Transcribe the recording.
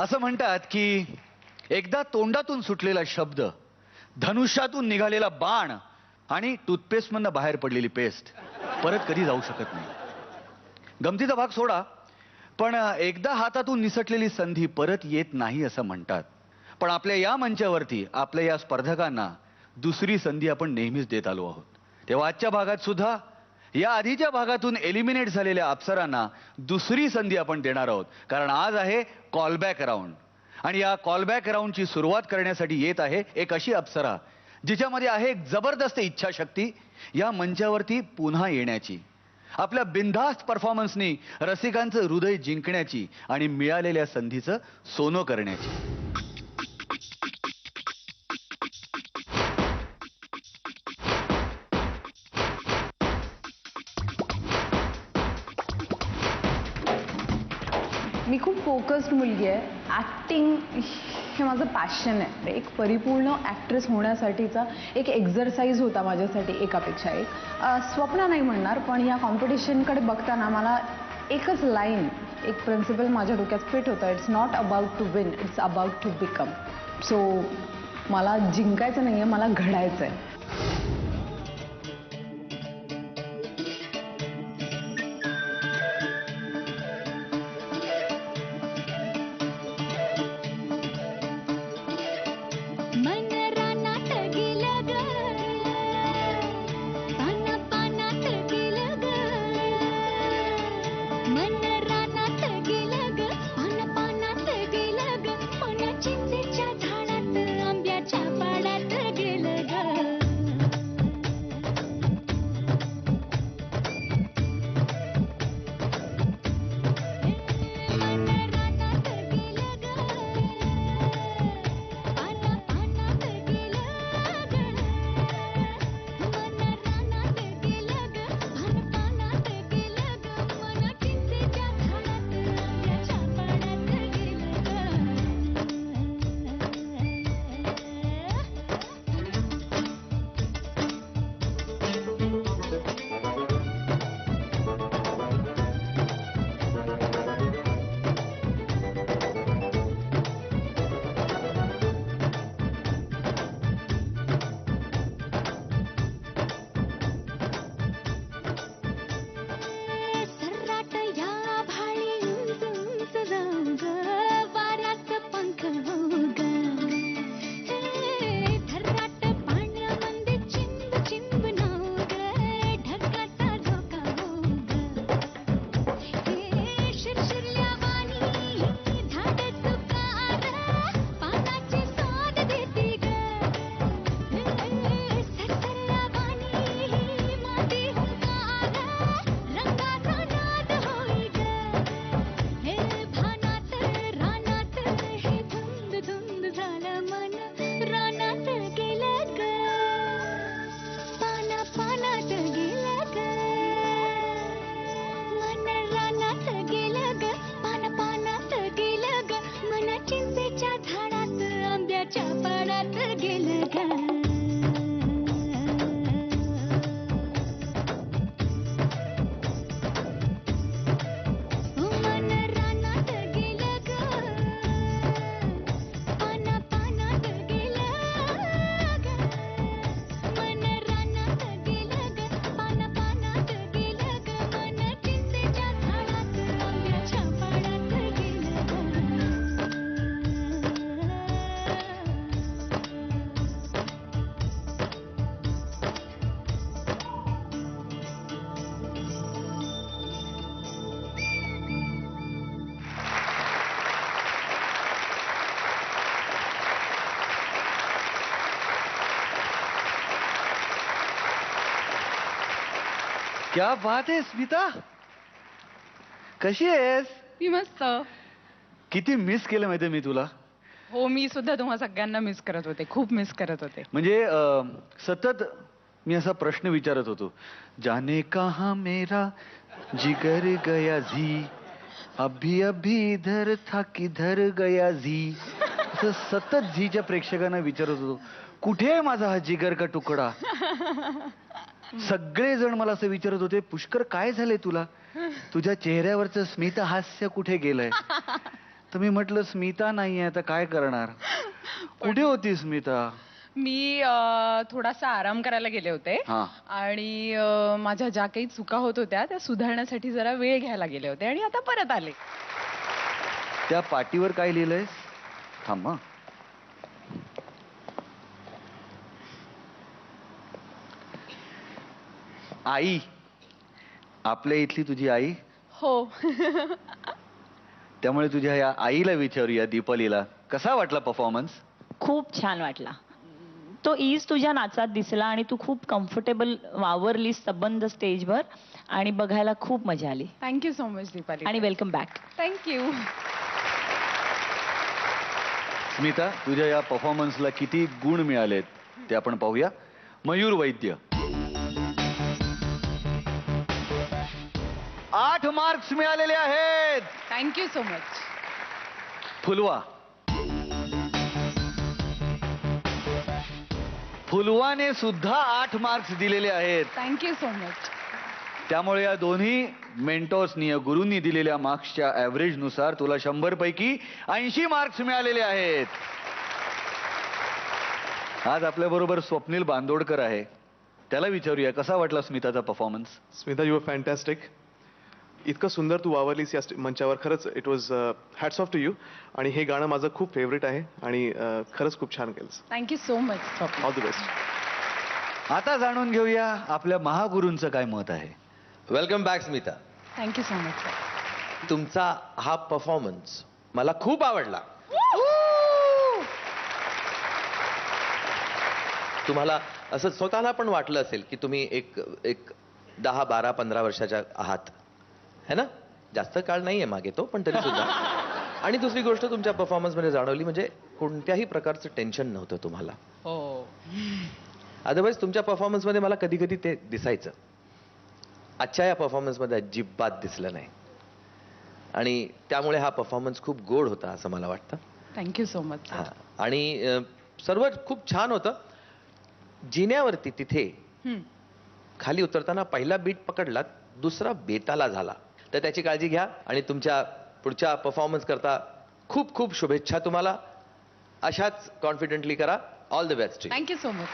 असं म्हणतात की एकदा तोंडातून सुटलेला शब्द, धनुष्यातून निघालेला बाण आणि टूथपेस्ट मधनं बाहेर पडलेली पेस्ट परत कधी जाऊ शकत नाही. गमतीचा भाग सोडा, पण एकदा हातातून निसटलेली संधी परत येत नाही असं म्हणतात. पण आपल्या या मंचावरती आपल्या या स्पर्धकांना दुसरी संधी आपण नेहमीच देत आलो आहोत. तेव्हा आजच्या भागात सुद्धा या आधीच्या भागातून एलिमिनेट झालेल्या अप्सरांना दुसरी संधी आपण देणार आहोत. कारण आज आहे कॉलबॅक राऊंड आणि या कॉलबॅक राऊंडची सुरुवात करण्यासाठी येत आहे एक अशी अप्सरा जिच्यामध्ये आहे एक जबरदस्त इच्छाशक्ती या मंचावरती पुन्हा येण्याची, आपल्या बिनधास्त परफॉर्मन्सनी रसिकांचं हृदय जिंकण्याची आणि मिळालेल्या संधीचं सोनं करण्याची. मी खूप फोकस्ड मुलगी आहे. ॲक्टिंग हे माझं पॅशन आहे. एक परिपूर्ण ॲक्ट्रेस होण्यासाठीचा एक एक्झरसाइज होता माझ्यासाठी, एकापेक्षा एक. स्वप्न नाही म्हणणार, पण या कॉम्पिटिशनकडे बघताना मला एकच लाईन, एक प्रिन्सिपल माझ्या डोक्यात फिट होतं. It's not about to win, it's about to become. So मला जिंकायचं नाही आहे, मला घडायचं आहे. क्या बात आहे स्मिता, कशी आहेस? मी मस्त. किती मिस केलं माहितीये मी तुला. हो, मी सुद्धा तुम्हा सगळ्यांना मिस करत होते, खूप मिस करत होते. म्हणजे सतत मी असा प्रश्न विचारत होतो, जाने कहा मेरा जिगर गया जी, अभी अभी इधर था किधर गया जी. असं सतत झीच्या प्रेक्षकांना विचारत होतो, कुठे आहे माझा हा जिगर का तुकडा. सगळे जण मला असं विचारत होते, पुष्कर काय झालंय तुला, तुझ्या चेहऱ्यावरचं स्मित हास्य कुठे गेलंय. तर मी म्हटलं स्मिता नाहीये तर काय करणार. कुठे होती स्मिता? मी थोडासा आराम करायला गेले होते हा. आणि माझ्या ज्या काही चुका होत होत्या त्या सुधारण्यासाठी जरा वेळ घ्यायला गेले होते आणि आता परत आले. त्या पाटीवर काय लिहिलंय? थांब हं. आई. आपल्या इथली तुझी आई. हो. त्यामुळे तुझ्या या आईला विचारूया, दीपालीला कसा वाटला परफॉर्मन्स? खूप छान वाटला. तो ईज तुझ्या नाचात दिसला आणि तू खूप कम्फर्टेबल वावरलीस सबंध स्टेजवर आणि बघायला खूप मजा आली. Thank you so much Deepali. आणि वेलकम बॅक. थँक्यू. स्मिता, तुझ्या या परफॉर्मन्सला किती गुण मिळालेत ते आपण पाहूया. मयूर वैद्य. 8 मार्क्स मिळालेले आहेत. Thank you so much. फुलवा. फुलवाने सुद्धा 8 मार्क्स दिलेले आहेत. Thank you so much. त्यामुळे या दोन्ही मेंटॉर्सनी, गुरूंनी दिलेल्या मार्क्सच्या ऍव्हरेज नुसार तुला 100 पैकी 80 मार्क्स मिळालेले आहेत. आज आपल्या बरोबर स्वप्नील बांदोडकर आहे. त्याला विचारूया कसा वाटला स्मिताचा performance. Smita, you are fantastic. इतकं सुंदर तू वावरलीस या मंचावर. खरंच it was hats off to you. आणि हे गाणं माझं खूप फेवरेट आहे आणि खरंच खूप छान केलंस. Thank you so much. All the best. आता जाणून घेऊया आपल्या महागुरूंचं काय मत आहे. Welcome back Smita. Thank you so much. तुमचा हा परफॉर्मन्स मला खूप आवडला. तुम्हाला असं स्वतःला पण वाटलं असेल की तुम्ही एक 10, 12, 15 वर्षाच्या आहात है ना. जास्त काळ नाहीये मागे तो, पण तरी सुद्धा. आणि दुसरी गोष्ट तुमच्या परफॉर्मन्स मध्ये जाणवली म्हणजे कोणत्याही प्रकारचं टेन्शन नव्हतं तुम्हाला. हो. अदरवाईज तुमच्या परफॉर्मन्स मध्ये मला कधी कधी ते दिसायचं. आजच्या या परफॉर्मन्स मध्ये अजिबात दिसलं नाही आणि त्यामुळे हा परफॉर्मन्स खूप गोड होता असं मला वाटतं. Thank you so much. हा. आणि सर्व खूप छान होतं. जिन्यावरती तिथे खाली उतरताना पहिला बीट पकडलात, दुसरा बेताला झाला. तर त्याची काळजी घ्या आणि तुमच्या पुढच्या परफॉर्मन्स करता खूप खूप शुभेच्छा तुम्हाला. अशाच कॉन्फिडेंटली करा. All the best. Thank you so much.